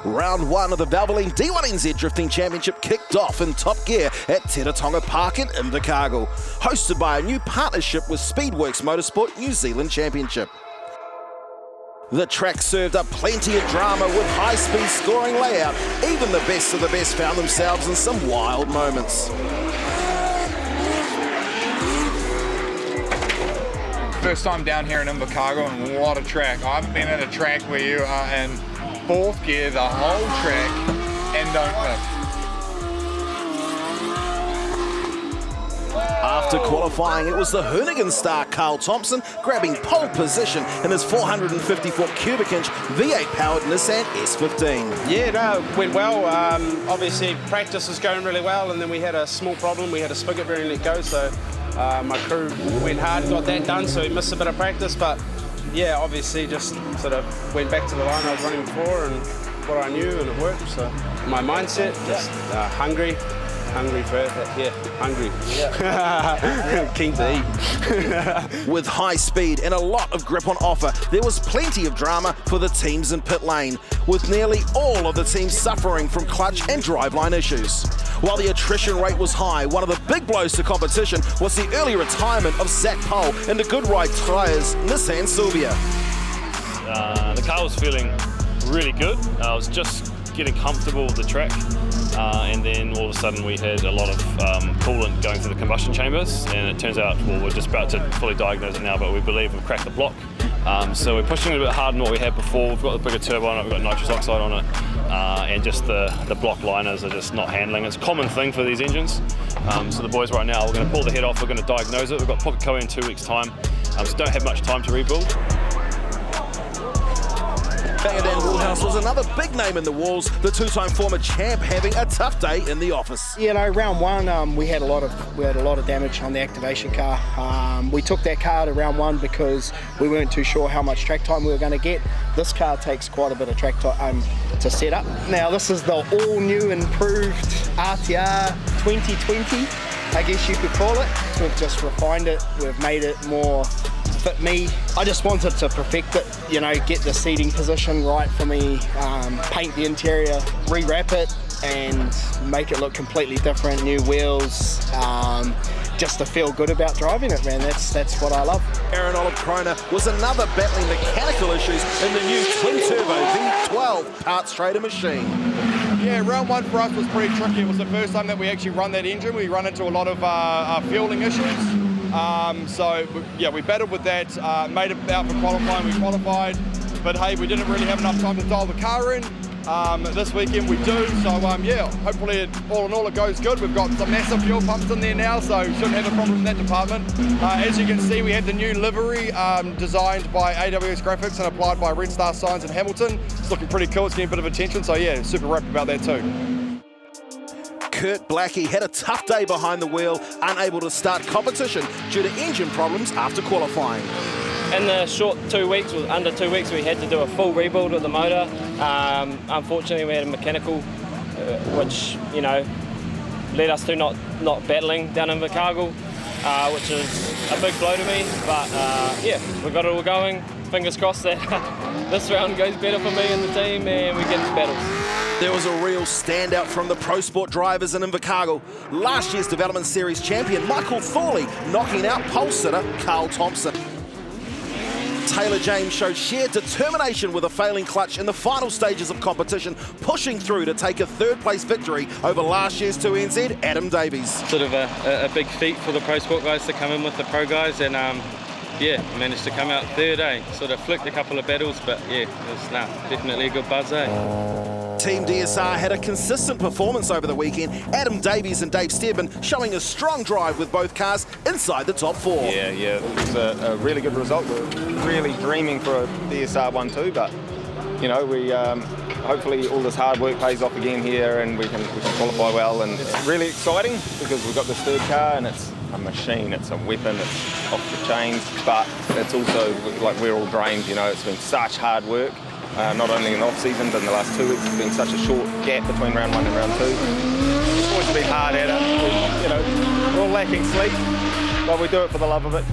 Round one of the Valvoline D1NZ Drifting Championship kicked off in top gear at Teretonga Park in Invercargill, hosted by a new partnership with Speedworks Motorsport New Zealand Championship. The track served up plenty of drama with high-speed scoring layout. Even the best of the best found themselves in some wild moments. First time down here in Invercargill, and what a track. I haven't been in a track where you are in fourth gear the whole track and don't lift. After qualifying, it was the Hoonigan star Carl Thompson grabbing pole position in his 454 cubic inch V8-powered Nissan S15. Yeah, no, it went well. Obviously, practice was going really well, and then we had a small problem. We had a spigot bearing let go, so my crew went hard and got that done, so we missed a bit of practice, but yeah, obviously just sort of went back to the line I was running before and what I knew, and it worked. So my mindset, just hungry for it, yeah, hungry. Yeah. Keen to eat. With high speed and a lot of grip on offer, there was plenty of drama for the teams in pit lane, with nearly all of the teams suffering from clutch and driveline issues. While the attrition rate was high, one of the big blows to competition was the early retirement of Zach Pohl in the Good Ride Tyres Nissan Silvia. The car was feeling really good. I was just getting comfortable with the track, and then all of a sudden we had a lot of coolant going through the combustion chambers, and it turns out, well, we're just about to fully diagnose it now, but we believe we've cracked the block. So we're pushing it a bit harder than what we had before. We've got the bigger turbo on it, we've got nitrous oxide on it, and just the block liners are just not handling. It's a common thing for these engines. So the boys right now, we're going to pull the head off, we're going to diagnose it. We've got Pukekohe in 2 weeks' time, so don't have much time to rebuild. Bangor Woolhouse was another big name in the walls, the two-time former champ having a tough day in the office. You know, round one, we had a lot of damage on the activation car. We took that car to round one because we weren't too sure how much track time we were going to get. This car takes quite a bit of track time to set up. Now this is the all-new improved RTR 2020, I guess you could call it. We've just refined it, we've made it more fit me. I just wanted to perfect it, you know, get the seating position right for me, paint the interior, rewrap it and make it look completely different, new wheels, just to feel good about driving it, man. That's what I love. Aaron Olive Kroner was another battling mechanical issues in the new twin-turbo V12 parts trader machine. Yeah, round one for us was pretty tricky. It was the first time that we actually run that engine. We run into a lot of fueling issues. So yeah, we battled with that, made it out for qualifying, we qualified, but hey, we didn't really have enough time to dial the car in. This weekend we do, so yeah, hopefully all in all it goes good. We've got some massive fuel pumps in there now, so shouldn't have a problem in that department. As you can see, we have the new livery designed by AWS Graphics and applied by Red Star Signs in Hamilton. It's looking pretty cool, it's getting a bit of attention, so yeah, super rapt about that too. Kurt Blackie had a tough day behind the wheel, unable to start competition due to engine problems after qualifying. In the short 2 weeks, under 2 weeks, we had to do a full rebuild of the motor. Unfortunately, we had a mechanical, which, you know, led us to not battling down in Invercargill, which is a big blow to me. But yeah, we got it all going. Fingers crossed that this round goes better for me and the team, and we get into battles. There was a real standout from the Pro Sport drivers in Invercargill. Last year's Development Series champion Michael Thorley knocking out pole sitter Carl Thompson. Taylor James showed sheer determination with a failing clutch in the final stages of competition, pushing through to take a third-place victory over last year's 2NZ Adam Davies. Sort of a big feat for the Pro Sport guys to come in with the Pro guys, and yeah, managed to come out third, Sort of flicked a couple of battles, but yeah, it was definitely a good buzz, Team DSR had a consistent performance over the weekend. Adam Davies and Dave Stearman showing a strong drive with both cars inside the top four. Yeah, it was a really good result. We're really dreaming for a DSR 1-2, but you know, we hopefully all this hard work pays off again here, and we can qualify well. And it's really exciting because we've got this third car, and it's a machine, it's a weapon, it's off the chains, but it's also like we're all drained. You know, it's been such hard work. Not only in the off-season, but in the last 2 weeks, it's been such a short gap between round one and round two. It's always been hard at it. You know, we're all lacking sleep, but we do it for the love of it.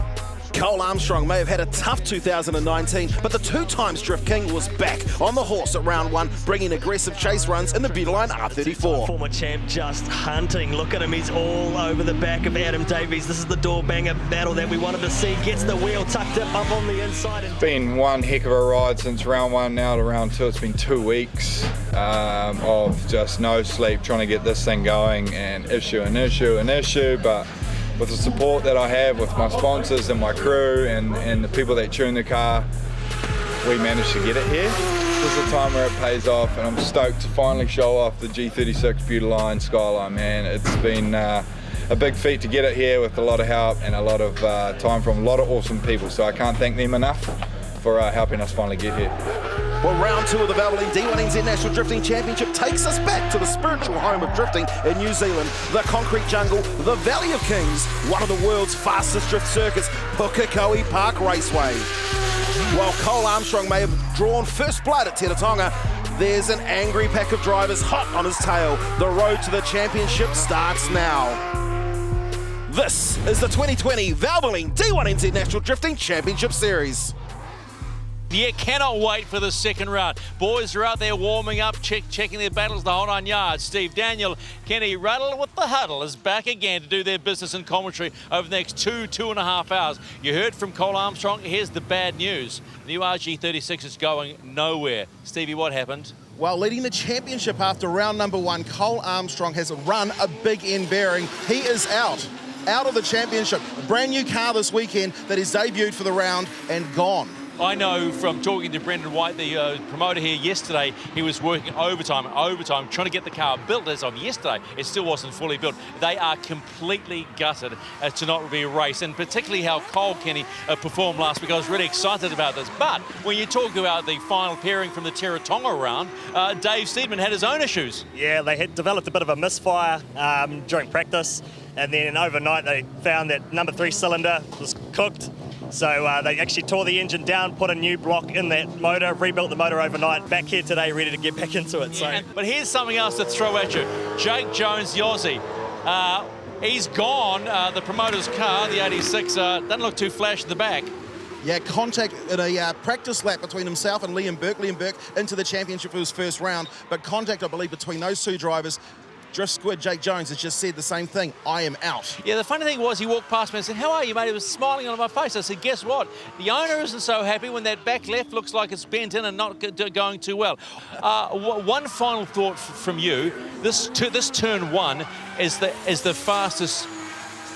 Cole Armstrong may have had a tough 2019, but the 2-times Drift King was back on the horse at round 1, bringing aggressive chase runs in the Valvoline R34. Former champ just hunting. Look at him, he's all over the back of Adam Davies. This is the door banger battle that we wanted to see. Gets the wheel tucked up on the inside. It's been one heck of a ride since round 1 now to round 2. It's been 2 weeks of just no sleep trying to get this thing going, and issue, but with the support that I have with my sponsors and my crew and the people that tune the car, we managed to get it here. This is the time where it pays off, and I'm stoked to finally show off the G36 Beautyline Skyline, man. It's been a big feat to get it here with a lot of help and a lot of time from a lot of awesome people, so I can't thank them enough for helping us finally get here. Well, round 2 of the Valvoline D1NZ National Drifting Championship takes us back to the spiritual home of drifting in New Zealand, the concrete jungle, the Valley of Kings, one of the world's fastest drift circuits, Pukekohe Park Raceway. While Cole Armstrong may have drawn first blood at Teretonga, there's an angry pack of drivers hot on his tail. The road to the championship starts now. This is the 2020 Valvoline D1NZ National Drifting Championship Series. Yeah, cannot wait for the second round. Boys are out there warming up, checking their battles, the whole 9 yards. Steve Daniel, Kenny Ruddle with the huddle is back again to do their business and commentary over the next 2.5 hours. You heard from Cole Armstrong. Here's the bad news. The new RG36 is going nowhere. Stevie, what happened? Well, leading the championship after round number 1, Cole Armstrong has run a big end bearing. He is out of the championship. A brand new car this weekend that is debuted for the round and gone. I know from talking to Brendan White, the promoter here yesterday, he was working overtime, trying to get the car built as of yesterday. It still wasn't fully built. They are completely gutted to not be a race, and particularly how Cole Kenny performed last week. I was really excited about this. But when you talk about the final pairing from the Teretonga round, Dave Steedman had his own issues. Yeah, they had developed a bit of a misfire during practice, and then overnight they found that number 3 cylinder was cooked. So they actually tore the engine down, put a new block in that motor, rebuilt the motor overnight, back here today ready to get back into it. So. Yeah, but here's something else to throw at you. Jake Jones, the Aussie, he's gone. The promoter's car, the 86, doesn't look too flash at the back. Yeah, contact in a practice lap between himself and Liam Burke. Liam Burke into the championship for his first round, but contact, I believe, between those 2 drivers. Drift Squid Jake Jones has just said the same thing. I am out. Yeah, the funny thing was he walked past me and said, "How are you, mate?" He was smiling on my face. I said, "Guess what? The owner isn't so happy when that back left looks like it's bent in and not going too well." One final thought from you. This turn 1 is the fastest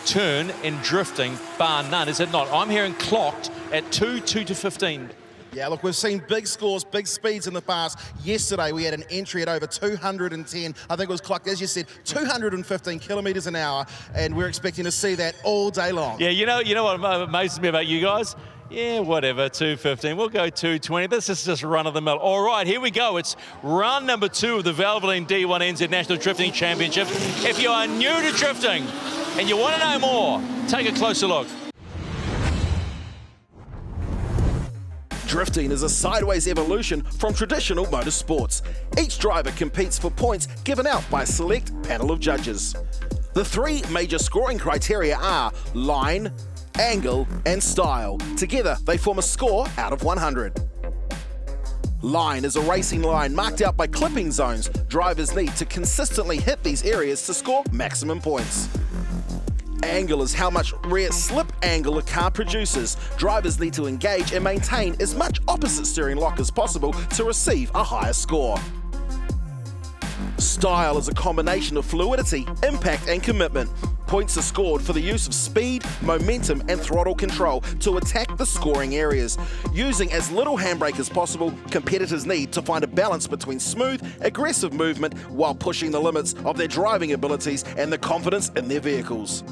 turn in drifting, bar none, is it not? I'm hearing clocked at 2 to 15. Yeah, look, we've seen big scores, big speeds in the past. Yesterday, we had an entry at over 210. I think it was clocked, as you said, 215 kilometres an hour, and we're expecting to see that all day long. Yeah, you know what amazes me about you guys? Yeah, whatever, 215. We'll go 220. This is just run-of-the-mill. All right, here we go. It's round number 2 of the Valvoline D1NZ National Drifting Championship. If you are new to drifting and you want to know more, take a closer look. Drifting is a sideways evolution from traditional motorsports. Each driver competes for points given out by a select panel of judges. The 3 major scoring criteria are line, angle, and style. Together, they form a score out of 100. Line is a racing line marked out by clipping zones. Drivers need to consistently hit these areas to score maximum points. Angle is how much rear slip angle a car produces. Drivers need to engage and maintain as much opposite steering lock as possible to receive a higher score. Style is a combination of fluidity, impact, and commitment. Points are scored for the use of speed, momentum, and throttle control to attack the scoring areas. Using as little handbrake as possible, competitors need to find a balance between smooth, aggressive movement while pushing the limits of their driving abilities and the confidence in their vehicles.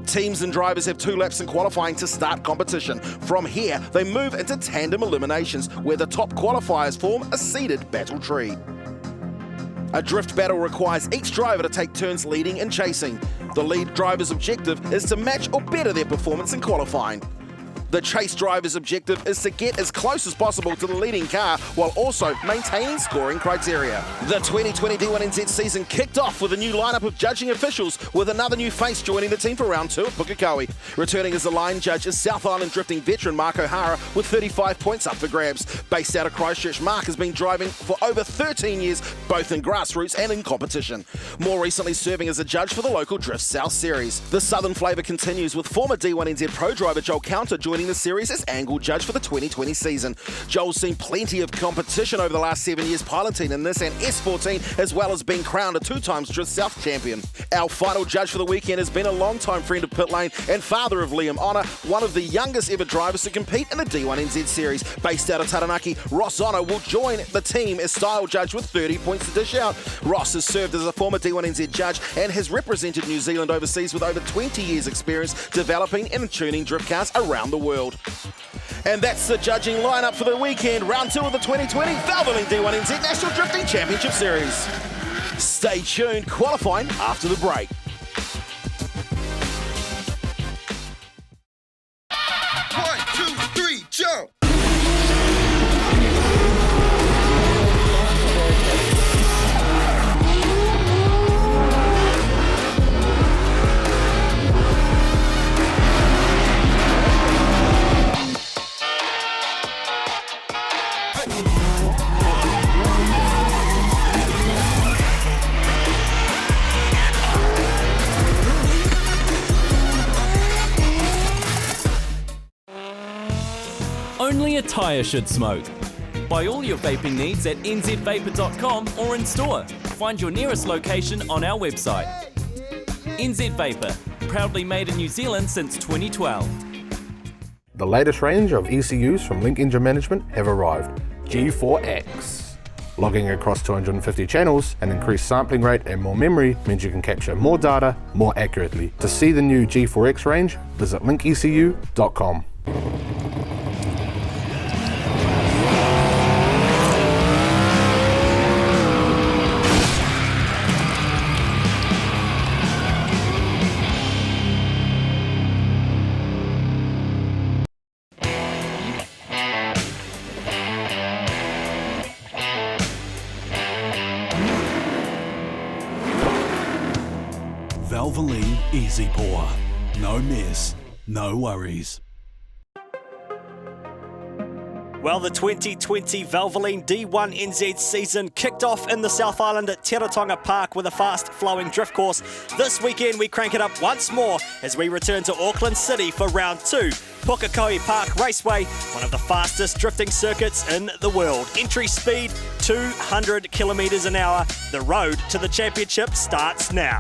Teams and drivers have 2 laps in qualifying to start competition. From here, they move into tandem eliminations, where the top qualifiers form a seeded battle tree. A drift battle requires each driver to take turns leading and chasing. The lead driver's objective is to match or better their performance in qualifying. The chase driver's objective is to get as close as possible to the leading car while also maintaining scoring criteria. The 2020 D1NZ season kicked off with a new lineup of judging officials, with another new face joining the team for round 2 at Pukekohe. Returning as the line judge is South Island drifting veteran Mark O'Hara with 35 points up for grabs. Based out of Christchurch, Mark has been driving for over 13 years, both in grassroots and in competition. More recently serving as a judge for the local Drift South series. The Southern flavour continues with former D1NZ pro driver Joel Counter joining the series as angle judge for the 2020 season. Joel's seen plenty of competition over the last 7 years, piloting in this and S14, as well as being crowned a 2-time Drift South champion. Our final judge for the weekend has been a long-time friend of pit lane and father of Liam Honor, one of the youngest ever drivers to compete in the D1NZ series. Based out of Taranaki, Ross Honor will join the team as style judge with 30 points to dish out. Ross has served as a former D1NZ judge and has represented New Zealand overseas with over 20 years experience developing and tuning drift cars around the world. And that's the judging lineup for the weekend, round 2 of the 2020 Valvoline D1NZ National Drifting Championship Series. Stay tuned, qualifying after the break. One, two, three, jump! Only a tyre should smoke. Buy all your vaping needs at nzvapor.com or in store. Find your nearest location on our website. NZ Vapor, proudly made in New Zealand since 2012. The latest range of ECUs from Link Engine Management have arrived. G4X. Logging across 250 channels, an increased sampling rate and more memory means you can capture more data more accurately. To see the new G4X range, visit linkecu.com. Valvoline Easy Pour. No mess, no worries. Well, the 2020 Valvoline D1NZ season kicked off in the South Island at Teretonga Park with a fast-flowing drift course. This weekend we crank it up once more as we return to Auckland City for round 2. Pukekohe Park Raceway, one of the fastest drifting circuits in the world. Entry speed 200 kilometres an hour. The road to the championship starts now.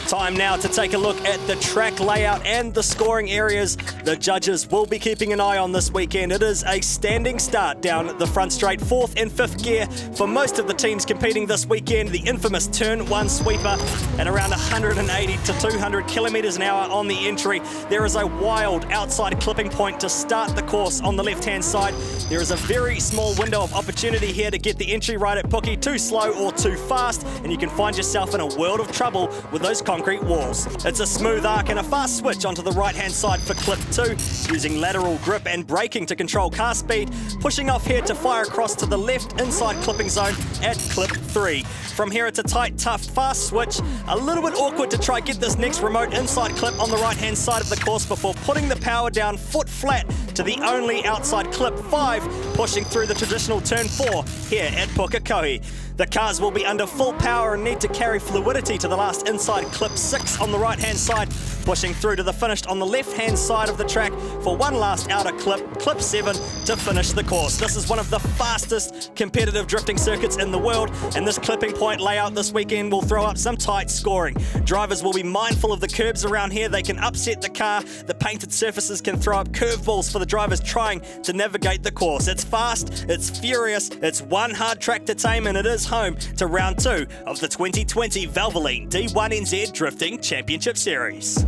Time now to take a look at the track layout and the scoring areas the judges will be keeping an eye on this weekend. It is a standing start down the front straight, 4th and 5th gear for most of the teams competing this weekend. The infamous turn 1 sweeper at around 180 to 200 kilometres an hour on the entry. There is a wild outside clipping point to start the course on the left-hand side. There is a very small window of opportunity here to get the entry right at Puke, too slow or too fast, and you can find yourself in a world of trouble with those concrete walls. It's a smooth arc and a fast switch onto the right-hand side for clip 2, using lateral grip and braking to control car speed, pushing off here to fire across to the left inside clipping zone at clip 3. From here it's a tight, tough, fast switch. A little bit awkward to try get this next remote inside clip on the right-hand side of the course before putting the power down foot flat to the only outside clip 5, pushing through the traditional turn 4 here at Pukekohe. The cars will be under full power and need to carry fluidity to the last inside clip 6 on the right-hand side, pushing through to the finish on the left-hand side of the track for one last outer clip, clip 7, to finish the course. This is one of the fastest competitive drifting circuits in the world, and this clipping point layout this weekend will throw up some tight scoring. Drivers will be mindful of the curbs around here. They can upset the car. The painted surfaces can throw up curveballs for the drivers trying to navigate the course. It's fast, it's furious, it's one hard track to tame, and it is home to round 2 of the 2020 Valvoline D1NZ Drifting Championship Series.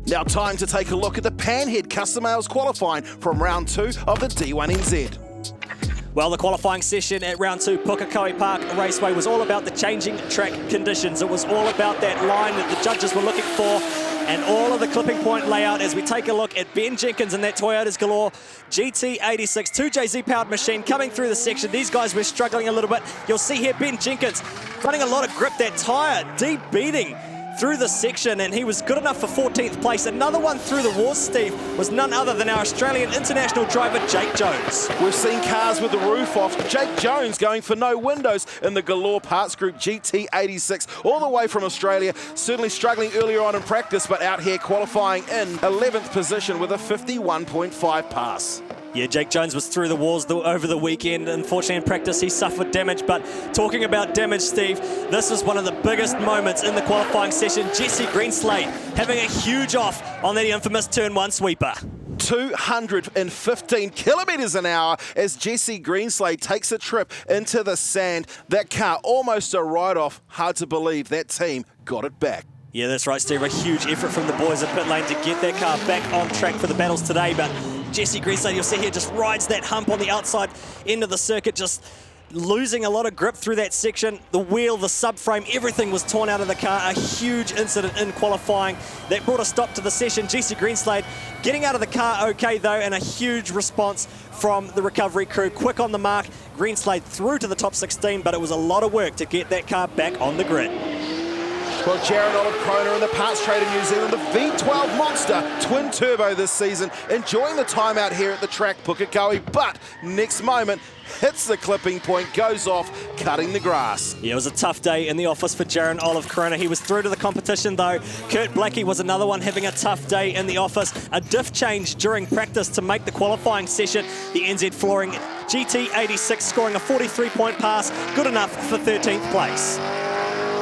Now time to take a look at the Panhead Custom Ales qualifying from round 2 of the D1NZ. Well, the qualifying session at round 2 Pukekohe Park Raceway was all about the changing track conditions. It was all about that line that the judges were looking for and all of the clipping point layout as we take a look at Ben Jenkins and that Toyota's Galore GT86 2JZ powered machine coming through the section. These guys were struggling a little bit. You'll see here Ben Jenkins running a lot of grip, that tyre deep beating through the section, and he was good enough for 14th place. Another one through the walls, Steve, was none other than our Australian international driver, Jake Jones. We've seen cars with the roof off. Jake Jones going for no windows in the Galore Parts Group GT86, all the way from Australia. Certainly struggling earlier on in practice, but out here qualifying in 11th position with a 51.5 pass. Yeah, Jake Jones was through the walls over the weekend. Unfortunately, in practice, he suffered damage. But talking about damage, Steve, this was one of the biggest moments in the qualifying session. Jesse Greenslade having a huge off on that infamous turn 1 sweeper. 215 kilometres an hour as Jesse Greenslade takes a trip into the sand. That car almost a write-off. Hard to believe that team got it back. Yeah, that's right, Steve. A huge effort from the boys at pit lane to get that car back on track for the battles today. But Jesse Greenslade, you'll see here, just rides that hump on the outside end of the circuit, just losing a lot of grip through that section. The wheel, the subframe, everything was torn out of the car. A huge incident in qualifying that brought a stop to the session. Jesse Greenslade getting out of the car okay, though, and a huge response from the recovery crew. Quick on the mark. Greenslade through to the top 16, but it was a lot of work to get that car back on the grid. Well, Jaron Oliver-Kroner in the parts trade in New Zealand, the V12 monster, twin turbo this season, enjoying the time out here at the track, Pukekohe, but next moment hits the clipping point, goes off, cutting the grass. Yeah, it was a tough day in the office for Jaron Oliver-Kroner. He was through to the competition though. Kurt Blackie was another one having a tough day in the office. A diff change during practice to make the qualifying session. The NZ Flooring GT86 scoring a 43-point pass, good enough for 13th place.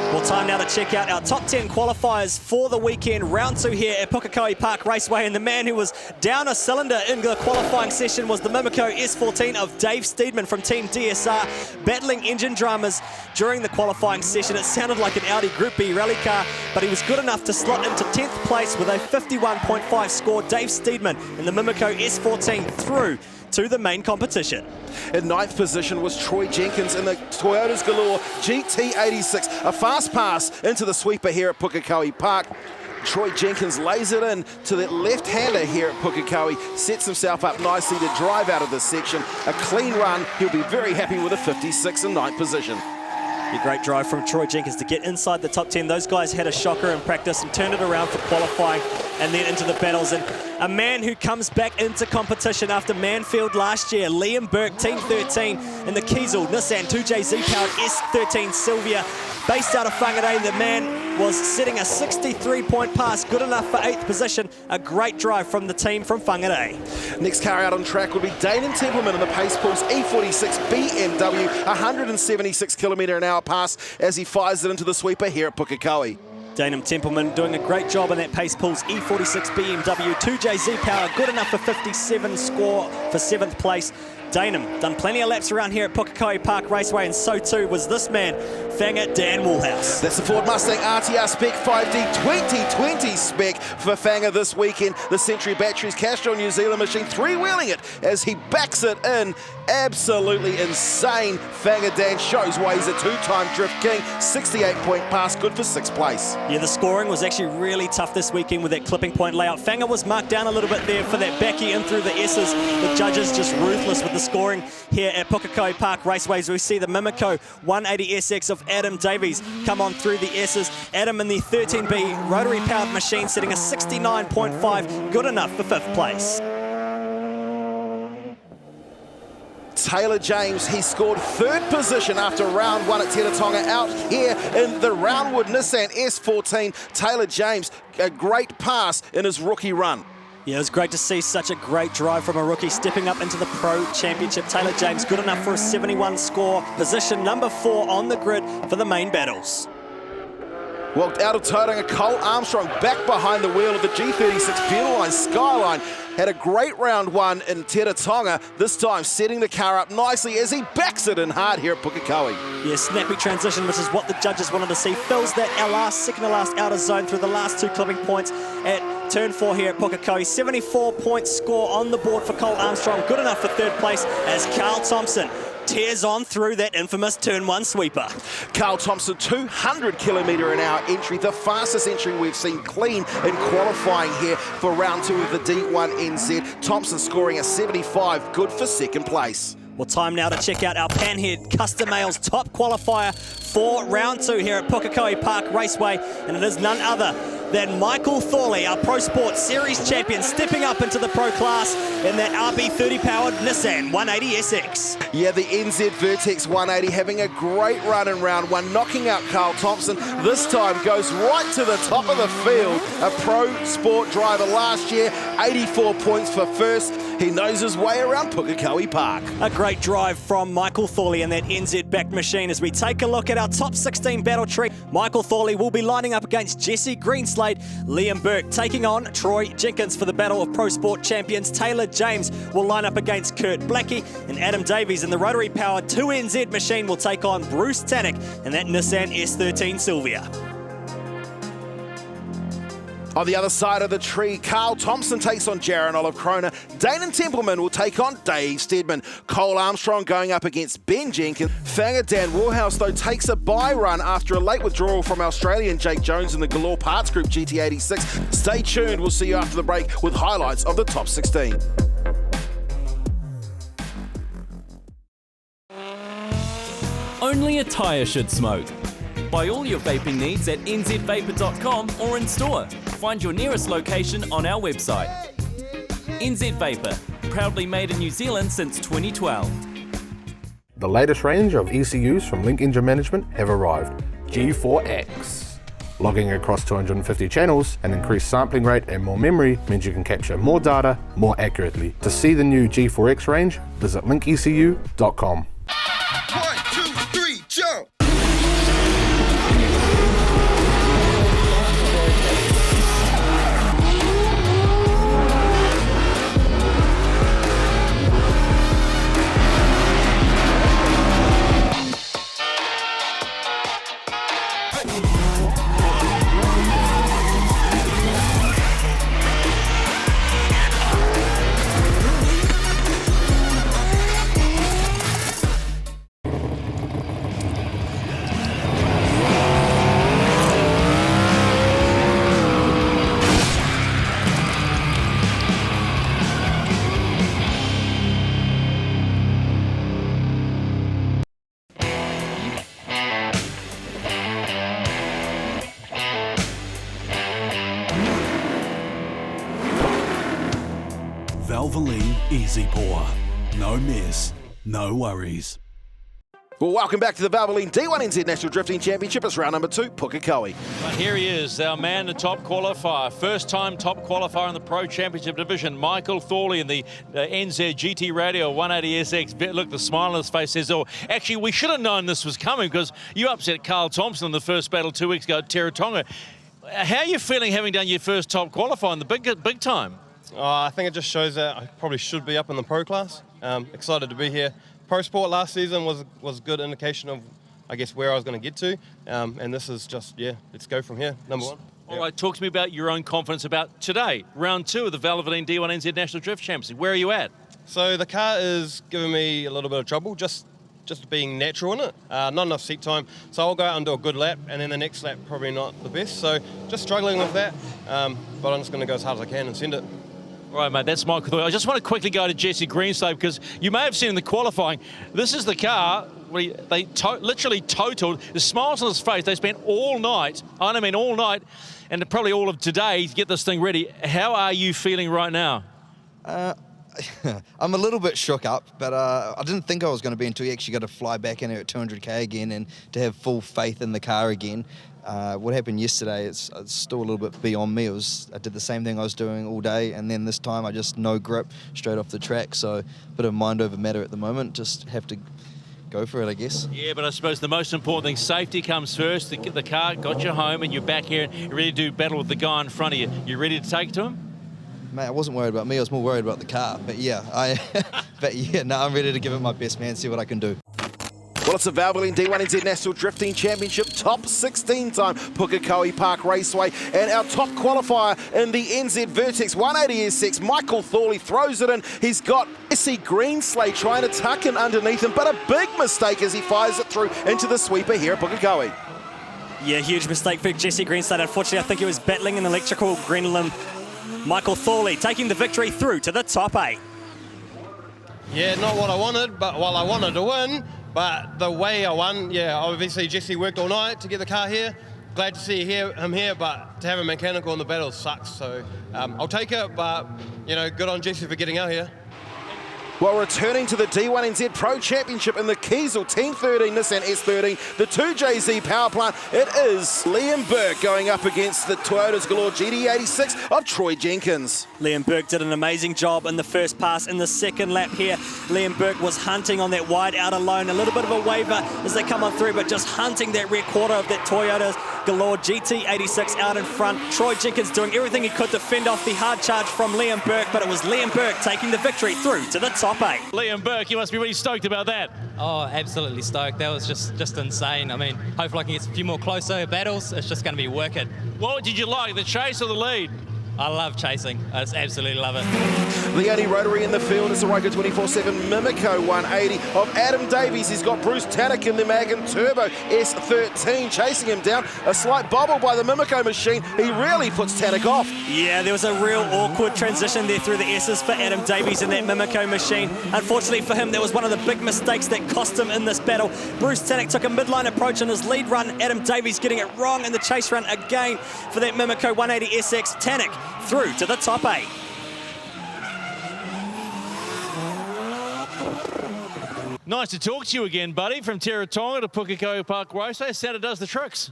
Well, time now to check out our top 10 qualifiers for the weekend. Round 2 here at Pukekohe Park Raceway, and the man who was down a cylinder in the qualifying session was the Mimico S14 of Dave Steedman from Team DSR, battling engine dramas during the qualifying session. It sounded like an Audi Group B rally car, but he was good enough to slot into 10th place with a 51.5 score. Dave Steedman in the Mimico S14 through to the main competition. In 9th position was Troy Jenkins in the Toyota's Galore GT86. A fast pass into the sweeper here at Pukekohe Park. Troy Jenkins lays it in to the left-hander here at Pukekohe, sets himself up nicely to drive out of this section. A clean run. He'll be very happy with a 56 in 9th position. A great drive from Troy Jenkins to get inside the top 10. Those guys had a shocker in practice and turned it around for qualifying and then into the battles. And a man who comes back into competition after Manfield last year, Liam Burke, Team 13 in the Kiesel Nissan 2JZ powered S13 Sylvia, based out of Whangarei. The man was setting a 63-point pass, good enough for 8th position. A great drive from the team from Whangarei. Next car out on track will be D1NZ Templeman in the Pace Pools E46 BMW, 176 kilometre an hour pass as he fires it into the sweeper here at Pukekohe. D1NZ Templeman doing a great job in that Pace Pools E46 BMW 2JZ power, good enough for 57 score for 7th place. D1NZ done plenty of laps around here at Pukekohe Park Raceway, and so too was this man, Fanger Dan Woolhouse. That's the Ford Mustang RTR Spec 5D 2020 spec for Fanger this weekend. The Century Batteries Castrol New Zealand machine three-wheeling it as he backs it in. Absolutely insane. Fanger Dan shows why he's a two-time Drift King. 68-point pass, good for 6th place. Yeah, the scoring was actually really tough this weekend with that clipping point layout. Fanger was marked down a little bit there for that backy in through the S's. The judges just ruthless with the scoring here at Pukekohe Park Raceways. We see the Mimico 180SX of Adam Davies come on through the S's. Adam in the 13B rotary powered machine setting a 69.5, good enough for 5th place. Taylor James, he scored 3rd position after round 1 at Te Tonga out here in the Roundwood Nissan S14. Taylor James, a great pass in his rookie run. Yeah, it was great to see such a great drive from a rookie stepping up into the Pro Championship. Taylor James, good enough for a 71 score, position number 4 on the grid for the main battles. Well, out of Tauranga, Cole Armstrong back behind the wheel of the G36 Valvoline Skyline. Had a great round 1 in Te Tonga, this time setting the car up nicely as he backs it in hard here at Pukekohe. Yeah, snappy transition, which is what the judges wanted to see. Fills that second to last outer zone through the last 2 clipping points at turn 4 here at Pukekohe. 74-point score on the board for Cole Armstrong, good enough for 3rd place as Carl Thompson tears on through that infamous turn 1 sweeper. Carl Thompson, 200km/h entry, the fastest entry we've seen clean in qualifying here for round 2 of the D1NZ. Thompson scoring a 75, good for second place. Well, time now to check out our Panhead Custom Ales top qualifier for round 2 here at Pukekohe Park Raceway, and it is none other than Michael Thorley, our Pro Sport Series champion, stepping up into the Pro class in that RB30 powered Nissan 180SX. Yeah, the NZ Vertex 180 having a great run in round 1, knocking out Carl Thompson. This time goes right to the top of the field. A Pro Sport driver last year, 84 points for first. He knows his way around Pukekohe Park. A great drive from Michael Thorley in that NZ-backed machine. As we take a look at our top 16 battle tree, Michael Thorley will be lining up against Jesse Greenslade. Liam Burke taking on Troy Jenkins for the battle of Pro Sport champions. Taylor James will line up against Kurt Blackie, and Adam Davies in the rotary-powered 2NZ machine will take on Bruce Tannock in that Nissan S13 Silvia. On the other side of the tree, Carl Thompson takes on Jaron Olive Kroner. Danon Templeman will take on Dave Steadman. Cole Armstrong going up against Ben Jenkins. Fanger Dan Warhouse, though, takes a bye run after a late withdrawal from Australian Jake Jones in the Galore Parts Group GT86. Stay tuned. We'll see you after the break with highlights of the top 16. Only a tyre should smoke. Buy all your vaping needs at nzvapor.com or in store. Find your nearest location on our website. NZ Vapor, proudly made in New Zealand since 2012. The latest range of ECUs from Link Engine Management have arrived. G4X. Logging across 250 channels, an increased sampling rate and more memory means you can capture more data more accurately. To see the new G4X range, visit linkecu.com. 1, 2, 3, jump! Valvoline Easy Pour. No mess, no worries. Well, welcome back to the Valvoline D1NZ National Drifting Championship. It's round number 2, Pukekohe. But here he is, our man, the top qualifier. First time top qualifier in the Pro Championship division, Michael Thorley in the NZ GT Radio 180SX. Look, the smile on his face says, oh, actually, we should have known this was coming because you upset Carl Thompson in the first battle 2 weeks ago at Teretonga. How are you feeling having done your first top qualifier in the big time? I think it just shows that I probably should be up in the pro class. Excited to be here. Pro Sport last season was a good indication of, I guess, where I was going to get to. And this is just, yeah, let's go from here, number 1. All right, talk to me about your own confidence about today, round 2 of the Valvoline D1NZ National Drift Championship. Where are you at? So the car is giving me a little bit of trouble, just being natural in it. Not enough seat time. So I'll go out and do a good lap, and then the next lap probably not the best. So just struggling with that. But I'm just going to go as hard as I can and send it. All right, mate, that's Michael Thorley. I just want to quickly go to Jesse Greenslade because you may have seen in the qualifying, this is the car where they literally totaled, the smiles on his face. They spent all night, I mean all night, and probably all of today to get this thing ready. How are you feeling right now? I'm a little bit shook up, but I didn't think I was going to be until you actually got to fly back in here at 200k again and to have full faith in the car again. What happened yesterday, it's still a little bit beyond me. I did the same thing I was doing all day, and then this time I just no grip straight off the track. So a bit of mind over matter at the moment. Just have to go for it, I guess. Yeah, but I suppose the most important thing, safety comes first. The car got you home, and you're back here and you're ready to do battle with the guy in front of you. You ready to take to him? Mate, I wasn't worried about me. I was more worried about the car. But yeah, I'm ready to give it my best, man. See what I can do. Well, Well, it's a Valvoline D1NZ National Drifting Championship top 16 time, Pukekohe Park Raceway, and our top qualifier in the NZ Vertex 180 SX, Michael Thorley, throws it in. He's got Jesse Greenslade trying to tuck in underneath him, but a big mistake as he fires it through into the sweeper here at Pukekohe. Yeah, huge mistake for Jesse Greenslade. Unfortunately, I think he was battling an electrical green limb. Michael Thorley taking the victory through to the top 8. Yeah, not what I wanted, but I wanted to win, but the way I won, yeah, obviously Jesse worked all night to get the car here. Glad to see him here, but to have a mechanical in the battle sucks, so I'll take it, but, you know, good on Jesse for getting out here. Well, returning to the D1NZ Pro Championship in the Kiesel Team 13 Nissan S13, the 2JZ power plant, it is Liam Burke going up against the Toyota's Galore GT86 of Troy Jenkins. Liam Burke did an amazing job in the first pass. In the second lap here, Liam Burke was hunting on that wide outer line. A little bit of a waver as they come on through, but just hunting that rear quarter of that Toyota's Galore GT86 out in front. Troy Jenkins doing everything he could to fend off the hard charge from Liam Burke, but it was Liam Burke taking the victory through to the top 8. Liam Burke, you must be really stoked about that. Oh, absolutely stoked. That was just insane. I mean, hopefully I can get a few more closer battles. It's just going to be wicked. What did you like, the chase or the lead? I love chasing. I just absolutely love it. The only rotary in the field is the Ryko 24/7 Mimico 180 of Adam Davies. He's got Bruce Tannock in the Magan Turbo S13 chasing him down. A slight bobble by the Mimico machine. He really puts Tannock off. Yeah, there was a real awkward transition there through the S's for Adam Davies in that Mimico machine. Unfortunately for him, that was one of the big mistakes that cost him in this battle. Bruce Tannock took a midline approach in his lead run. Adam Davies getting it wrong in the chase run again for that Mimico 180 SX. Tannock through to the top 8. Nice to talk to you again, buddy, from Teretonga to Pukekohe Park Raceway. Santa does the tricks.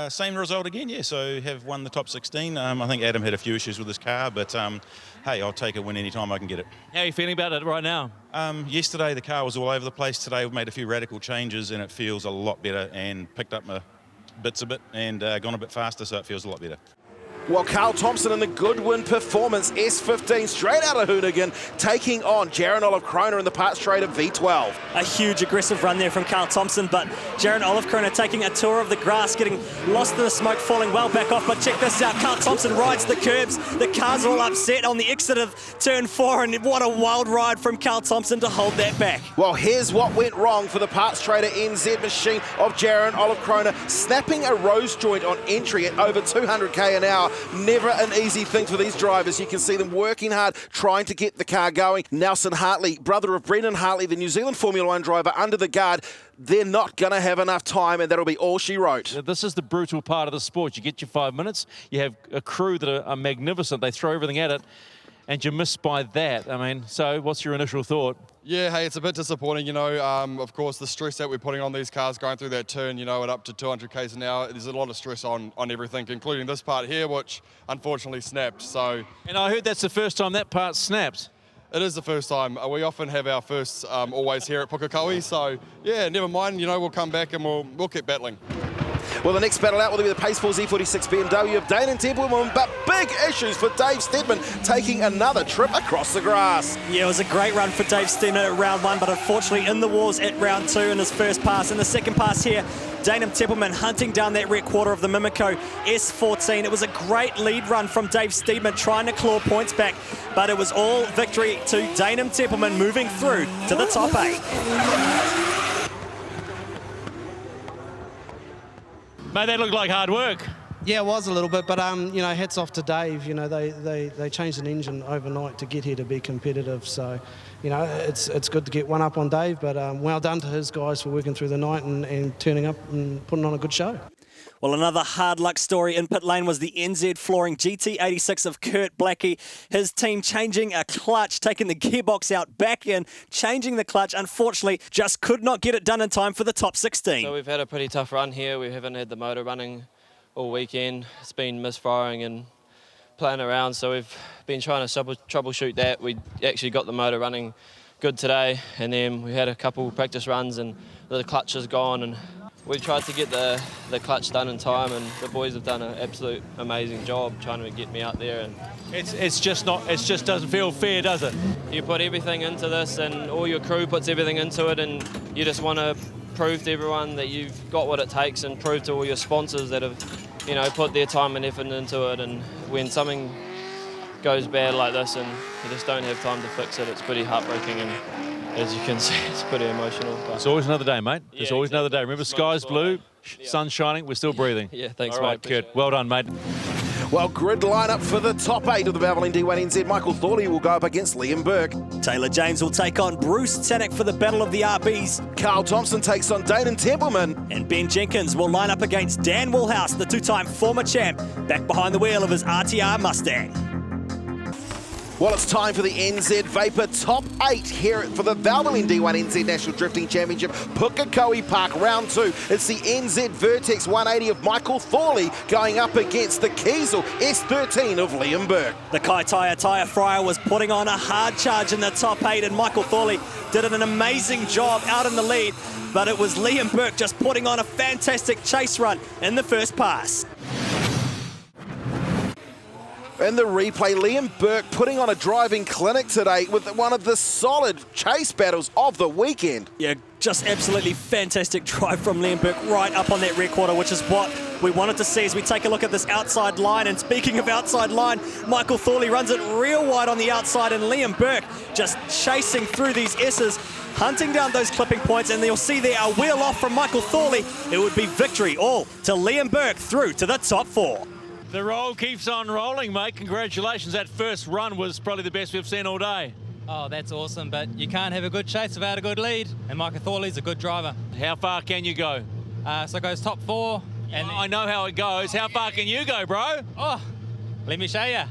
Same result again, yeah, so have won the top 16. I think Adam had a few issues with his car, but hey, I'll take a win anytime I can get it. How are you feeling about it right now? Yesterday the car was all over the place. Today we've made a few radical changes and it feels a lot better, and picked up my bits a bit and gone a bit faster, so it feels a lot better. Well, Carl Thompson in the Goodwin Performance S15 straight out of Hoonigan, taking on Jaron Olive Kroner in the Parts Trader V12. A huge aggressive run there from Carl Thompson, but Jaron Olive Kroner taking a tour of the grass, getting lost in the smoke, falling well back off. But check this out, Carl Thompson rides the curbs. The car's all upset on the exit of turn 4, and what a wild ride from Carl Thompson to hold that back. Well, here's what went wrong for the Parts Trader NZ machine of Jaron Olive Kroner, snapping a rose joint on entry at over 200k an hour. Never an easy thing for these drivers. You can see them working hard, trying to get the car going. Nelson Hartley, brother of Brendan Hartley, the New Zealand Formula 1 driver, under the guard. They're not going to have enough time, and that'll be all she wrote. This is the brutal part of the sport. You get your 5 minutes, you have a crew that are magnificent, they throw everything at it, and you miss by that. I mean, so what's your initial thought? Yeah, hey, it's a bit disappointing, you know. Of course, the stress that we're putting on these cars going through that turn, you know, at up to 200 k's an hour, there's a lot of stress on everything, including this part here, which unfortunately snapped. So, and I heard that's the first time that part snapped. It is the first time. We often have our firsts always here at Pukekohe. So, yeah, never mind. You know, we'll come back and we'll keep battling. Well, the next battle out will be the Pace4 Z46 BMW of Dane and Templeman, but big issues for Dave Stedman taking another trip across the grass. Yeah, it was a great run for Dave Stedman at round 1, but unfortunately in the wars at round 2 in his first pass. In the second pass here, Dane Templeman hunting down that rear quarter of the Mimico S14. It was a great lead run from Dave Stedman trying to claw points back, but it was all victory to Dane Templeman moving through to the top 8. Mate, that looked like hard work. Yeah, it was a little bit, but you know, hats off to Dave. You know, they changed an engine overnight to get here to be competitive. So, you know, it's good to get one up on Dave, but well done to his guys for working through the night and turning up and putting on a good show. Well, another hard luck story in pit lane was the NZ Flooring GT86 of Kurt Blackie. His team changing a clutch, taking the gearbox out back in, changing the clutch. Unfortunately, just could not get it done in time for the top 16. So we've had a pretty tough run here. We haven't had the motor running all weekend. It's been misfiring and playing around, so we've been trying to troubleshoot that. We actually got the motor running good today, and then we had a couple practice runs and the clutch is gone, and we tried to get the clutch done in time, and the boys have done an absolute amazing job trying to get me out there. And it's just doesn't feel fair, does it? You put everything into this, and all your crew puts everything into it, and you just want to prove to everyone that you've got what it takes, and prove to all your sponsors that have, you know, put their time and effort into it. And when something goes bad like this and you just don't have time to fix it, it's pretty heartbreaking, and as you can see, it's pretty emotional. But it's always another day, mate. Yeah, It's always exactly. another day. Remember, sky's blue, sun's shining, we're still breathing. Yeah, thanks, All right, mate. Kurt. Well done, mate. Well, grid lineup for the top 8 of the Valvoline D1NZ. Michael Thorley will go up against Liam Burke. Taylor James will take on Bruce Tannock for the Battle of the RBs. Carl Thompson takes on Dayton Templeman. And Ben Jenkins will line up against Dan Woolhouse, the two-time former champ, back behind the wheel of his RTR Mustang. Well, it's time for the NZ Vapor Top 8 here for the Valvoline D1NZ National Drifting Championship, Pukekohe Park, round 2. It's the NZ Vertex 180 of Michael Thorley going up against the Kiesel S13 of Liam Burke. The Kaitaia Tyre Fryer was putting on a hard charge in the top 8, and Michael Thorley did an amazing job out in the lead, but it was Liam Burke just putting on a fantastic chase run in the first pass. In the replay, Liam Burke putting on a driving clinic today with one of the solid chase battles of the weekend. Yeah, just absolutely fantastic drive from Liam Burke right up on that rear quarter, which is what we wanted to see as we take a look at this outside line. And speaking of outside line, Michael Thorley runs it real wide on the outside, and Liam Burke just chasing through these S's, hunting down those clipping points, and you'll see there a wheel off from Michael Thorley. It would be victory all to Liam Burke through to the top 4. The roll keeps on rolling, mate. Congratulations. That first run was probably the best we've seen all day. Oh, that's awesome, but you can't have a good chase without a good lead, and Michael Thorley's a good driver. How far can you go? So it goes top 4. And I know how it goes. How far can you go, bro? Oh, let me show you.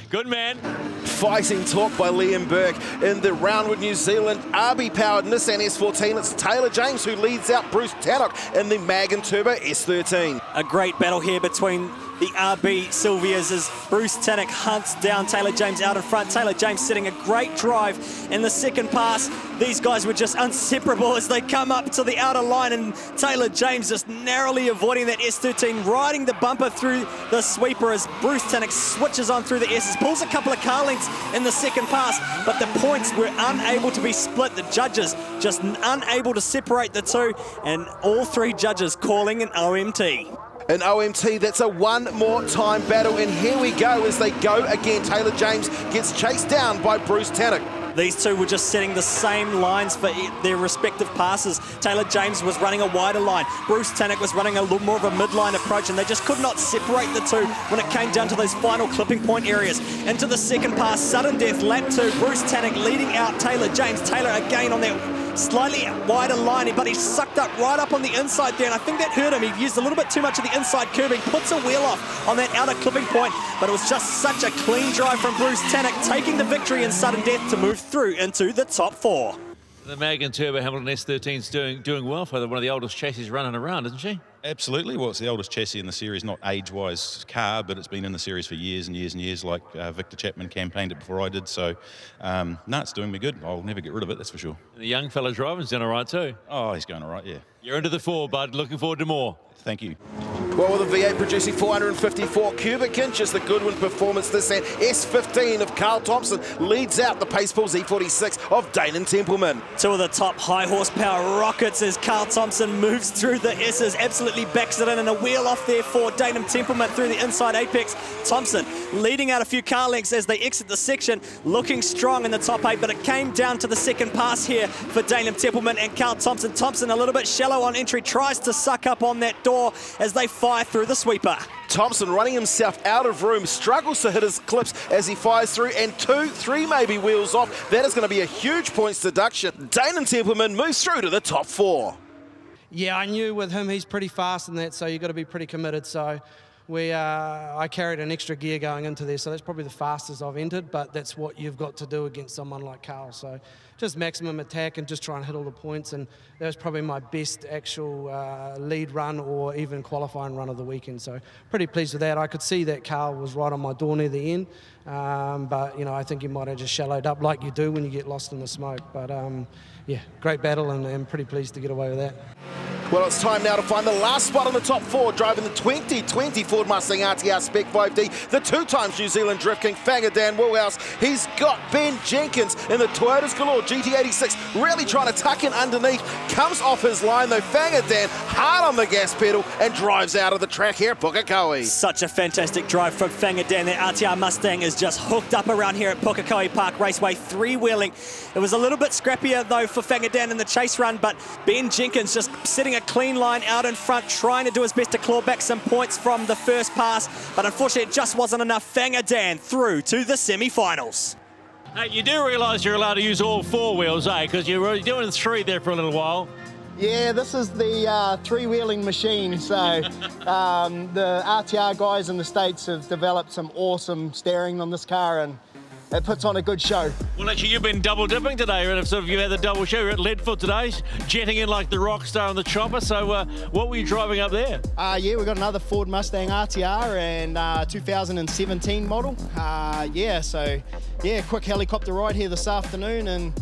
Good man. Fighting talk by Liam Burke in the Roundwood New Zealand RB-powered Nissan S14. It's Taylor James who leads out Bruce Tannock in the Mag and Turbo S13. A great battle here between the RB Sylvias as Bruce Tannock hunts down Taylor James out in front. Taylor James setting a great drive in the second pass. These guys were just inseparable as they come up to the outer line, and Taylor James just narrowly avoiding that S13, riding the bumper through the sweeper as Bruce Tannock switches on through the S's, pulls a couple of car lengths in the second pass, but the points were unable to be split. The judges just unable to separate the two, and all 3 judges calling an OMT. An OMT, that's a one more time battle, and here we go as they go again. Taylor James gets chased down by Bruce Tannock. These two were just setting the same lines for their respective passes. Taylor James was running a wider line. Bruce Tannock was running a little more of a midline approach, and they just could not separate the two when it came down to those final clipping point areas. Into the second pass, sudden death, lap 2, Bruce Tannock leading out Taylor James. Taylor again on that slightly wider line, but he sucked up right up on the inside there, and I think that hurt him. He used a little bit too much of the inside curbing, puts a wheel off on that outer clipping point, but it was just such a clean drive from Bruce Tannock, taking the victory in sudden death to move through into the top 4. The Mag and Turbo Hamilton S13's doing well for one of the oldest chassis running around, isn't she? Absolutely. Well, it's the oldest chassis in the series, not age-wise car, but it's been in the series for years and years and years, like Victor Chapman campaigned it before I did. So, no, it's doing me good. I'll never get rid of it, that's for sure. And the young fella driving's doing all right too. Oh, he's going all right, yeah. You're into the 4, bud. Looking forward to more. Thank you. Well, with the V8 producing 454 cubic inches, the Goodwin Performance Nissan S15 of Carl Thompson leads out the Pace Pools E46 of Dayton Templeman. 2 of the top high horsepower rockets as Carl Thompson moves through the S's, absolutely backs it in, and a wheel off there for Dayton Templeman through the inside apex. Thompson leading out a few car lengths as they exit the section, looking strong in the top 8, but it came down to the second pass here for Dayton Templeman and Carl Thompson. Thompson a little bit shallow on entry, tries to suck up on that door as they fire through the sweeper. Thompson running himself out of room, struggles to hit his clips as he fires through, and 2, 3 maybe wheels off. That is going to be a huge points deduction. Dayton Templeman moves through to the top 4. Yeah, I knew with him he's pretty fast in that, so you've got to be pretty committed. So I carried an extra gear going into there, so that's probably the fastest I've entered, but that's what you've got to do against someone like Carl. So just maximum attack and just try and hit all the points, and that was probably my best actual lead run or even qualifying run of the weekend. So pretty pleased with that. I could see that Carl was right on my door near the end, but I think he might have just shallowed up like you do when you get lost in the smoke. But yeah, great battle, and pretty pleased to get away with that. Well, it's time now to find the last spot on the top 4, driving the 2020 Ford Mustang RTR Spec 5D, the 2-times New Zealand Drift King, Fanger Dan Woolhouse. He's got Ben Jenkins in the Toyota's Galore GT86, really trying to tuck in underneath. Comes off his line, though. Fanger Dan hard on the gas pedal and drives out of the track here at Pukekohe. Such a fantastic drive from Fanger Dan. That RTR Mustang is just hooked up around here at Pukekohe Park Raceway, three-wheeling. It was a little bit scrappier, though, for Fanger Dan in the chase run, but Ben Jenkins just setting a clean line out in front, trying to do his best to claw back some points from the first pass, but unfortunately it just wasn't enough. Fanger Dan through to the semi-finals. Hey, you do realise you're allowed to use all 4 wheels, eh? Because you were doing 3 there for a little while. Yeah, this is the three-wheeling machine. So the RTR guys in the States have developed some awesome steering on this car, and it puts on a good show. Well, actually, you've been double dipping today, and sort of you had the double show. You're at Leadfoot today, jetting in like the rock star on the chopper. So what were you driving up there? Yeah, we've got another Ford Mustang RTR and 2017 model. Quick helicopter ride here this afternoon, and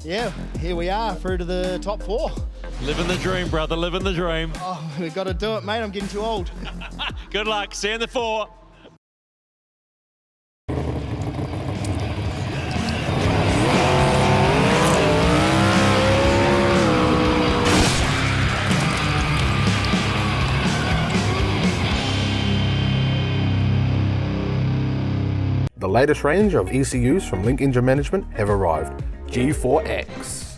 yeah, here we are through to the top 4. Living the dream, brother, living the dream. Oh, we've got to do it, mate. I'm getting too old. Good luck. See you in the 4. The latest range of ECUs from Link Engine Management have arrived. G4X.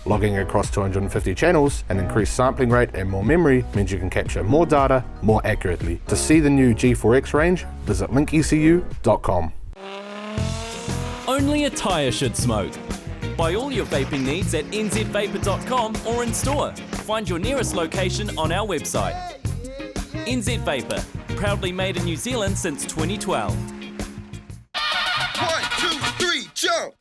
Logging across 250 channels, an increased sampling rate and more memory means you can capture more data more accurately. To see the new G4X range, visit linkecu.com. Only a tyre should smoke. Buy all your vaping needs at nzvapor.com or in store. Find your nearest location on our website. NZ Vapor, proudly made in New Zealand since 2012. 1, 2, 3, jump!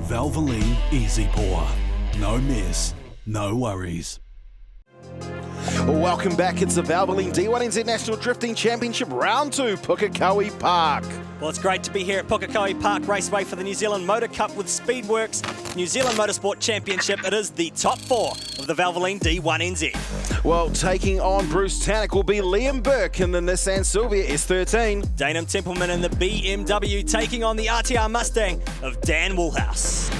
Valvoline Easy Pour. No mess, no worries. Welcome back. It's the Valvoline D1NZ National Drifting Championship Round 2, Pukekohe Park. Well, it's great to be here at Pukekohe Park Raceway for the New Zealand Motor Cup with Speedworks New Zealand Motorsport Championship. It is the top 4 of the Valvoline D1NZ. Well, taking on Bruce Tannock will be Liam Burke in the Nissan Silvia S13. Dainham Templeman in the BMW taking on the RTR Mustang of Dan Woolhouse.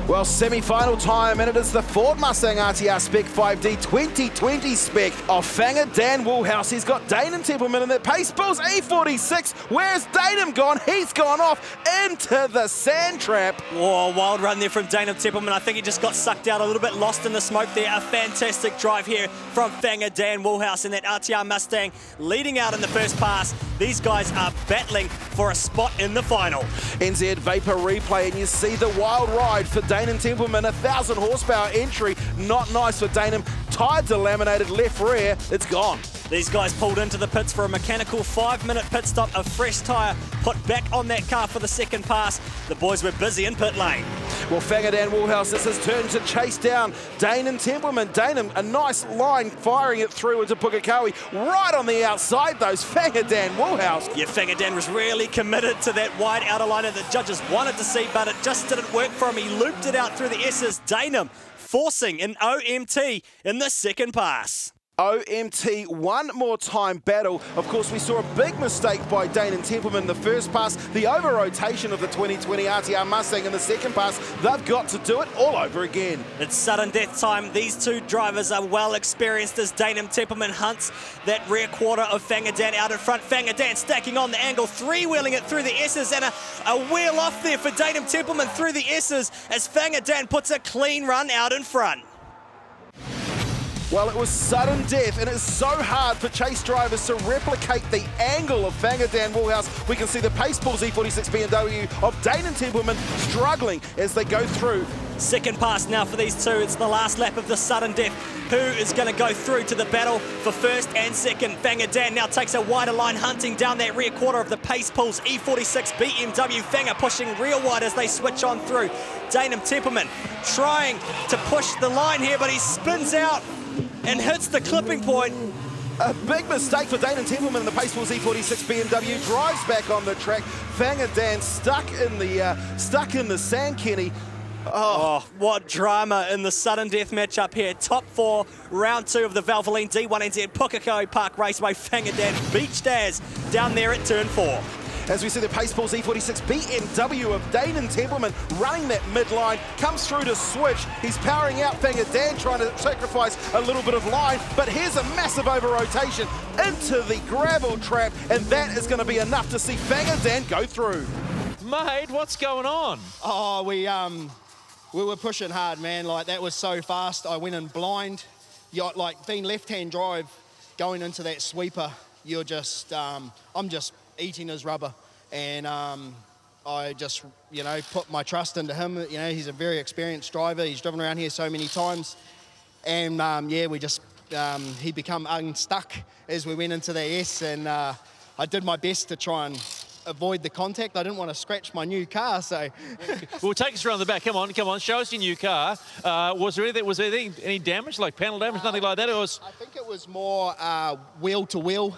Well, semi-final time, and it is the Ford Mustang RTR Spec 5D 2020 spec of Fanger Dan Woolhouse. He's got Dainham Templeman in the Pace Bulls E46. Where's Dainham gone? He's gone off into the sand trap. Whoa, wild run there from Dainham Templeman. I think he just got sucked out, a little bit lost in the smoke there. A fantastic drive here from Fanger Dan Woolhouse in that RTR Mustang, leading out in the first pass. These guys are battling for a spot in the final. NZ Vapor replay, and you see the wild ride for Dainham Templeman, 1,000 horsepower entry. Not nice for Dainham. Tyre delaminated left rear, it's gone. These guys pulled into the pits for a mechanical 5-minute pit stop, a fresh tyre put back on that car for the second pass. The boys were busy in pit lane. Well, Fanger Dan Woolhouse, this is turned to chase down Dainham Templeman. Dainham, a nice line, firing it through into Pukekohe. Right on the outside, those Fanger Dan Woolhouse. Yeah, Fanger Dan was really committed to that wide outer liner that judges wanted to see, but it just didn't work for him. He looped it out through the S's. Dainham forcing an OMT in the second pass. OMT one more time battle. Of course, we saw a big mistake by Dainham Templeman in the first pass. The over-rotation of the 2020 RTR Mustang in the second pass. They've got to do it all over again. It's sudden death time. These two drivers are well experienced as Dainham Templeman hunts that rear quarter of Fanger Dan out in front. Fanger Dan stacking on the angle, three-wheeling it through the S's, and a wheel off there for Dainham Templeman through the S's as Fanger Dan puts a clean run out in front. Well, it was sudden death, and it's so hard for chase drivers to replicate the angle of Fanger Dan Woolhouse. We can see the Pace Bulls E46 BMW of Dane and Templeman struggling as they go through. Second pass now for these two. It's the last lap of the sudden death. Who is going to go through to the battle for first and second? Fanger Dan now takes a wider line, hunting down that rear quarter of the Pace Bulls E46 BMW. Fanger pushing real wide as they switch on through. Dane and Templeman trying to push the line here, but he spins out and hits the clipping point. A big mistake for Dane and Templeman in the Pace Bulls E46 BMW. Drives back on the track. Fanger Dan stuck in the sand, Kenny. Oh, what drama in the sudden death matchup here. Top 4, round 2 of the Valvoline D1NZ Pukekohe Park Raceway. Fanger Dan beached as down there at turn 4. As we see the Pace Bulls E46 BMW of Dane and Templeman running that midline, comes through to switch. He's powering out Fanger Dan, trying to sacrifice a little bit of line, but here's a massive over-rotation into the gravel trap, and that is going to be enough to see Fanger Dan go through. Mate, what's going on? Oh, we were pushing hard, man. Like, that was so fast. I went in blind. Like, being left-hand drive, going into that sweeper, you're just, I'm just eating his rubber. And I just, put my trust into him. He's a very experienced driver. He's driven around here so many times. And, he become unstuck as we went into the S. And I did my best to try and avoid the contact. I didn't want to scratch my new car, so. Well, take us around the back. Come on, show us your new car. Was there any damage, like panel damage, nothing like that? I think it was more wheel-to-wheel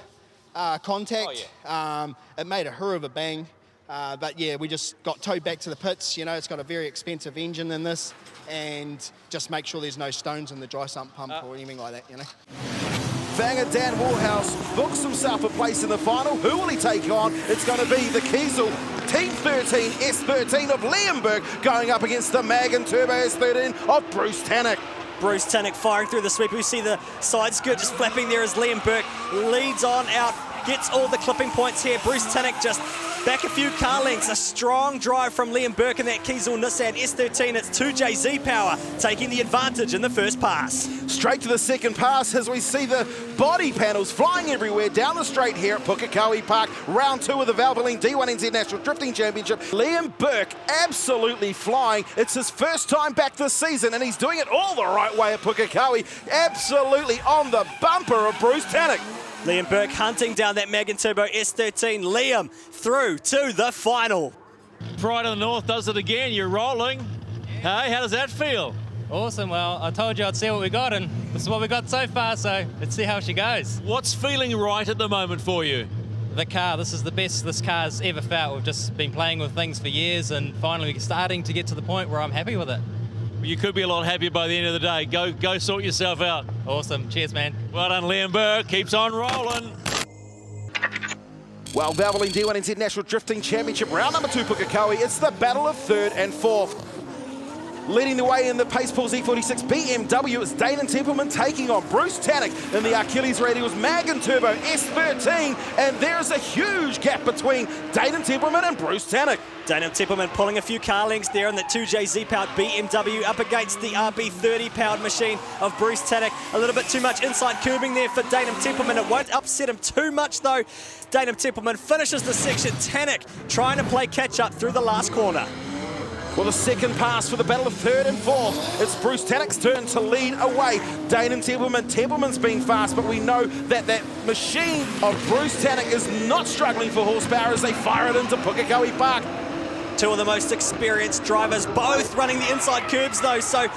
contact. Oh, yeah. It made a hurr of a bang. But yeah, we just got towed back to the pits. It's got a very expensive engine in this, and just make sure there's no stones in the dry sump pump or anything like that, Fanger Dan Woolhouse books himself a place in the final. Who will he take on? It's going to be the Kiesel Team 13 S13 of Liam Burke going up against the Mag and Turbo S13 of Bruce Tannock. Bruce Tannock firing through the sweep. We see the side skirt just flapping there as Liam Burke leads on out, gets all the clipping points here. Bruce Tannock just back a few car lengths. A strong drive from Liam Burke in that Kiesel Nissan S13. It's 2JZ power taking the advantage in the first pass. Straight to the second pass as we see the body panels flying everywhere down the straight here at Pukekohe Park. Round 2 of the Valvoline D1NZ National Drifting Championship. Liam Burke absolutely flying. It's his first time back this season, and he's doing it all the right way at Pukekohe. Absolutely on the bumper of Bruce Tannock. Liam Burke hunting down that Mag and Turbo S13. Liam through to the final. Pride of the North does it again. You're rolling. Hey, how does that feel? Awesome. Well, I told you I'd see what we got, and this is what we got so far, so let's see how she goes. What's feeling right at the moment for you? The car. This is the best this car's ever felt. We've just been playing with things for years, and finally we're starting to get to the point where I'm happy with it. You could be a lot happier by the end of the day. Go sort yourself out. Awesome. Cheers, man. Well done, Liam Burke. Keeps on rolling. Well, Valvoline D1NZ National Drifting Championship, round number 2, Pukekohe. It's the battle of 3rd and 4th. Leading the way in the Pace Bulls E46 BMW is Dane and Templeman taking on Bruce Tannock. In the Achilles Radials Mag and Turbo S13, and there is a huge gap between Dane and Templeman and Bruce Tannock. Dane and Templeman pulling a few car lengths there in the 2JZ powered BMW up against the RB30 powered machine of Bruce Tannock. A little bit too much inside curbing there for Dane and Templeman. It won't upset him too much though. Dane and Templeman finishes the section. Tannock trying to play catch up through the last corner. Well, the second pass for the battle of 3rd and 4th. It's Bruce Tannock's turn to lead away. Dane and Templeman. Templeman's been fast, but we know that that machine of Bruce Tannock is not struggling for horsepower as they fire it into Pukekohe Park. Two of the most experienced drivers, both running the inside curbs though, so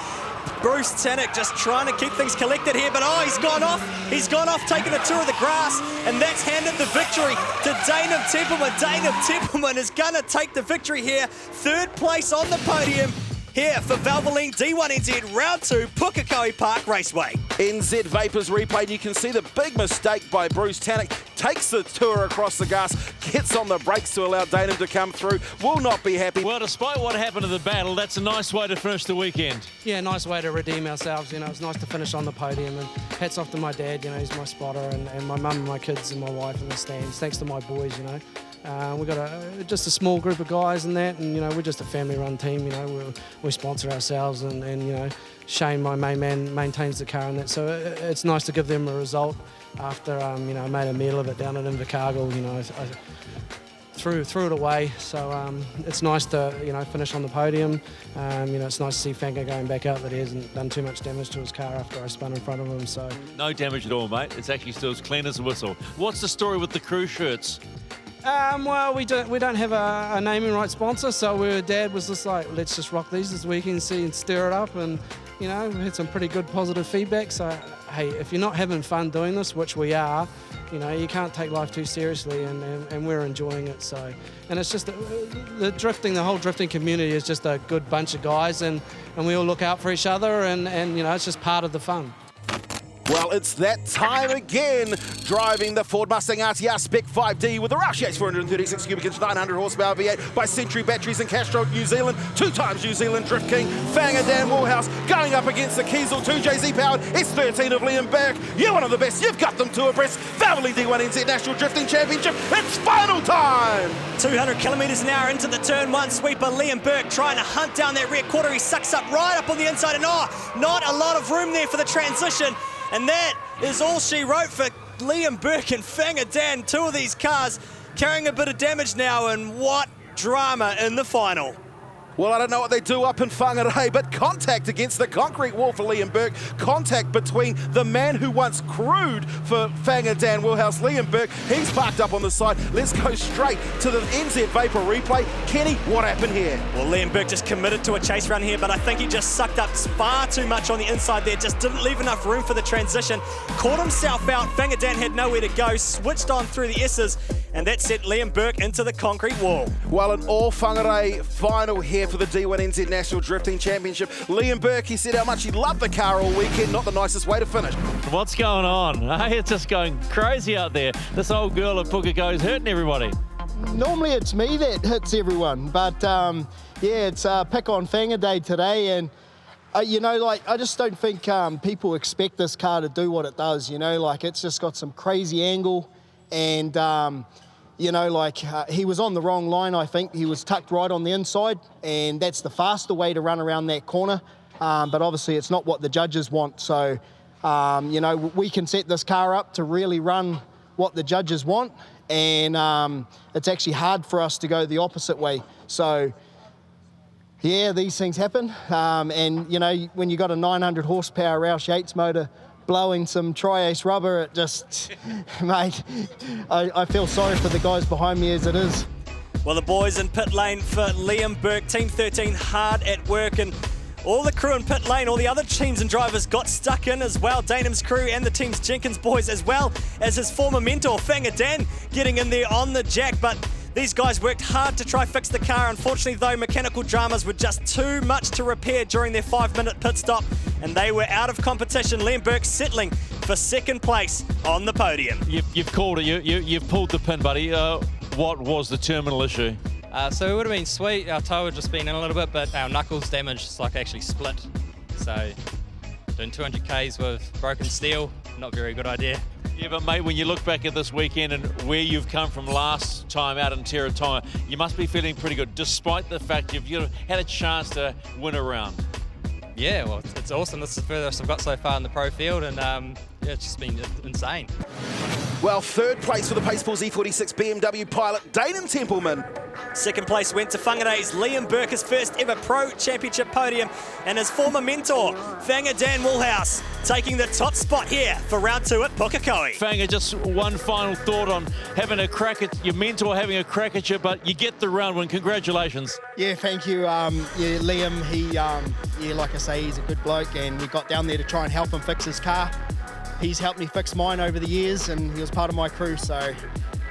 Bruce Tannock just trying to keep things collected here, but he's gone off. He's gone off, taking a tour of the grass, and that's handed the victory to Dane and Templeman. Dane and Templeman is going to take the victory here. 3rd place on the podium here for Valvoline D1NZ Round 2 Pukekohe Park Raceway. NZ Vapors replay, and you can see the big mistake by Bruce Tannock. Takes the tour across the gas, gets on the brakes to allow Dane to come through. Will not be happy. Well, despite what happened in the battle, that's a nice way to finish the weekend. Yeah, nice way to redeem ourselves. It's nice to finish on the podium, and hats off to my dad. He's my spotter, and my mum and my kids and my wife in the stands. Thanks to my boys. We've got just a small group of guys and that, and we're just a family-run team. We sponsor ourselves, and Shane, my main man, maintains the car and that. So it's nice to give them a result after I made a meal of it down at Invercargill. I threw it away. So it's nice to finish on the podium. It's nice to see Fanga going back out, that he hasn't done too much damage to his car after I spun in front of him. So No damage at all, mate. It's actually still as clean as a whistle. What's the story with the crew shirts? Well, we don't have a naming right sponsor, so Dad was just like, let's just rock these this weekend, see and stir it up, and we had some pretty good positive feedback. So hey, if you're not having fun doing this, which we are, you can't take life too seriously, and we're enjoying it. So, and it's just the whole drifting community is just a good bunch of guys, and we all look out for each other, and it's just part of the fun. Well, it's that time again, driving the Ford Mustang RTR Spec 5D with the Roush Yates 436 cubic inch 900 horsepower V8 by Century Batteries in Castro, New Zealand. 2 times New Zealand Drift King, Fanga Dan Woolhouse going up against the Kiesel 2JZ powered S13 of Liam Burke. You're one of the best, you've got them two abreast. Valvoline D1NZ National Drifting Championship, it's final time! 200 kilometres an hour into the turn 1 sweeper. Liam Burke trying to hunt down that rear quarter. He sucks up right up on the inside, and not a lot of room there for the transition. And that is all she wrote for Liam Burke and Fanga Dan. 2 of these cars carrying a bit of damage now, and what drama in the final. Well, I don't know what they do up in Whangarei, but contact against the concrete wall for Liam Burke. Contact between the man who once crewed for Fanga Dan Woolhouse, Liam Burke. He's parked up on the side. Let's go straight to the NZ Vapor replay. Kenny, what happened here? Well, Liam Burke just committed to a chase run here, but I think he just sucked up far too much on the inside there. Just didn't leave enough room for the transition. Caught himself out. Fanga Dan had nowhere to go. Switched on through the S's, and that sent Liam Burke into the concrete wall. Well, an all Whangarei final here for the D1NZ National Drifting Championship. Liam Burke, he said how much he loved the car all weekend. Not the nicest way to finish. What's going on? Hey, it's just going crazy out there. This old girl at Pukekohe is hurting everybody. Normally it's me that hits everyone, but yeah, it's pick on Fanga Day today, and I just don't think people expect this car to do what it does. It's just got some crazy angle, and he was on the wrong line. I think he was tucked right on the inside, and that's the faster way to run around that corner, but obviously it's not what the judges want. So we can set this car up to really run what the judges want, and it's actually hard for us to go the opposite way. So yeah, these things happen, and when you got a 900 horsepower Roush Yates motor blowing some Tri-Ace rubber, it just, mate, I feel sorry for the guys behind me as it is. Well, the boys in pit lane for Liam Burke, Team 13 hard at work, and all the crew in pit lane, all the other teams and drivers got stuck in as well. Daneham's crew and the team's Jenkins boys, as well as his former mentor, Fanga Dan, getting in there on the jack, but these guys worked hard to try fix the car. Unfortunately, though, mechanical dramas were just too much to repair during their 5-minute pit stop, and they were out of competition. Liam Burke settling for second place on the podium. You've called it. You've pulled the pin, buddy. What was the terminal issue? So it would have been sweet. Our toe had just been in a little bit, but our knuckles damaged. It's like actually split. So doing 200 Ks with broken steel, not a very good idea. Yeah, but mate, when you look back at this weekend and where you've come from last time out in Teratoma, you must be feeling pretty good, despite the fact you've had a chance to win a round. Yeah, well, it's awesome. This is the furthest I've got so far in the pro field, and yeah, it's just been insane. Well, 3rd place for the Pace Pulse E46 BMW pilot, Danon Templeman. 2nd place went to Whangarei's Liam Burke, his first ever Pro Championship podium, and his former mentor, Fanga Dan Woolhouse, taking the top spot here for round 2 at Pukekohe. Fanga, just one final thought on having a crack at your mentor, having a crack at you, but you get the round win. Congratulations. Yeah, thank you. Yeah, Liam, he, like I say, he's a good bloke, and we got down there to try and help him fix his car. He's helped me fix mine over the years, and he was part of my crew, so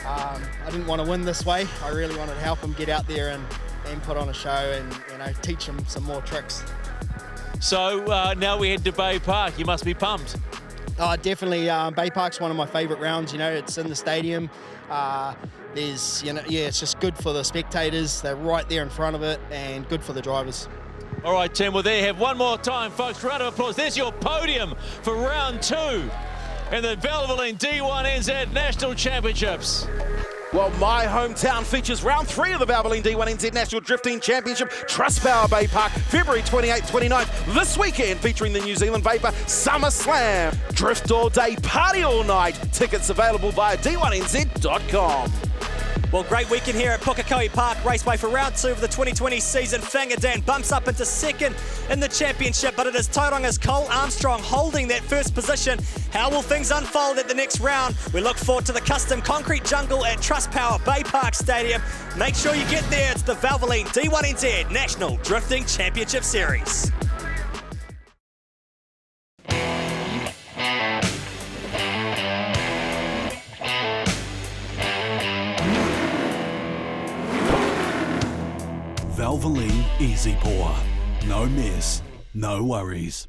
I didn't want to win this way. I really wanted to help him get out there and put on a show and teach him some more tricks. So now we head to Bay Park. You must be pumped. Oh, definitely. Bay Park's one of my favourite rounds. It's in the stadium. There's, yeah, it's just good for the spectators. They're right there in front of it, and good for the drivers. All right, Tim, well, there you have one more time, folks. Round of applause. There's your podium for round 2 in the Valvoline D1NZ National Championships. Well, my hometown features round 3 of the Valvoline D1NZ National Drifting Championship, Trustpower Bay Park, February 28th, 29th, this weekend, featuring the New Zealand Vapor Summer Slam. Drift all day, party all night. Tickets available via D1NZ.com. Well, great weekend here at Pukekohe Park Raceway for round 2 of the 2020 season. Whangadan bumps up into second in the championship, but it is Tauranga's Cole Armstrong holding that first position. How will things unfold at the next round? We look forward to the custom concrete jungle at Trustpower Bay Park Stadium. Make sure you get there. It's the Valvoline D1NZ National Drifting Championship Series. Valvoline Easy Pour. No mess, no worries.